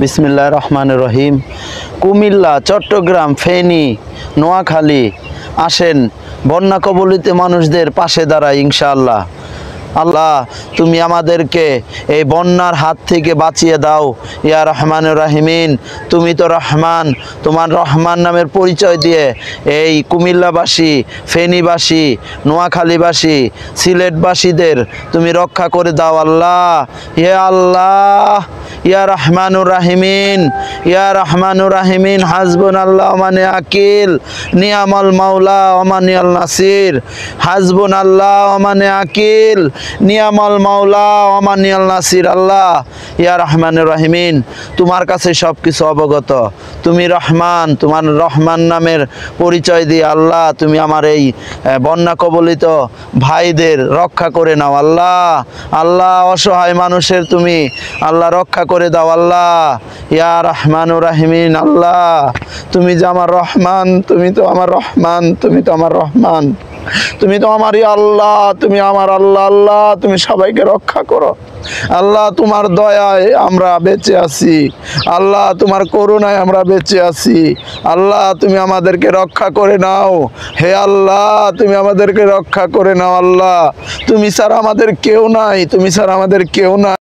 বিসমিল্লাহির রহমানির রহিম। কুমিল্লা, চট্টগ্রাম, ফেনী, নোয়াখালী আসেন, বন্যা কবলিত মানুষদের পাশে দাঁড়ায় ইনশাআল্লাহ। আল্লাহ, তুমি আমাদেরকে এই বন্যার হাত থেকে বাঁচিয়ে দাও ইয়া রহমানুর রাহিমিন। তুমি তো রহমান, তোমার রহমান নামের পরিচয় দিয়ে এই কুমিল্লাবাসী, ফেনীবাসী, নোয়াখালীবাসী, সিলেটবাসীদের তুমি রক্ষা করে দাও আল্লাহ। হে আল্লাহ, ইয়া রহমানুর রাহিমিন, ইয়া রহমানুর রাহিমিন, হাসবুনাল্লাহ ওয়া নি'মাল নিয়ামাল মাওলা ওয়া নি'মাল নাসির, হাসবুনাল্লাহ ওয়া নি'মাল নিয়ামাল মাওলা ওয়া নি'মাল নাসির। আল্লাহ, ইয়া রহমানুর রাহিমিন, তোমার কাছে সব কিছু অবগত। তুমি রহমান, তোমার রহমান নামের পরিচয় দিয়ে আল্লাহ তুমি আমার এই বন্যা কবলিত ভাইদের রক্ষা করে নাও আল্লাহ। আল্লাহ, অসহায় মানুষের তুমি আল্লাহ রক্ষা করে দাও আল্লাহ। ইয়া রহমানুর রাহিমিন, আল্লাহ তুমি যে আমার রহমান, তুমি তো আমার রহমান, তুমি তো আমার রহমান, তুমি তো আমারই আল্লাহ, তুমি আমার আল্লাহ। আল্লাহ, তুমি সবাইকে রক্ষা করো আল্লাহ। তোমার দয়ায় আমরা বেঁচে আছি আল্লাহ, তোমার করুণায় আমরা বেঁচে আছি আল্লাহ। তুমি আমাদেরকে রক্ষা করে নাও হে আল্লাহ, তুমি আমাদেরকে রক্ষা করে নাও আল্লাহ। তুমি ছাড়া আমাদের কেউ নাই, তুমি ছাড়া আমাদের কেউ নাই।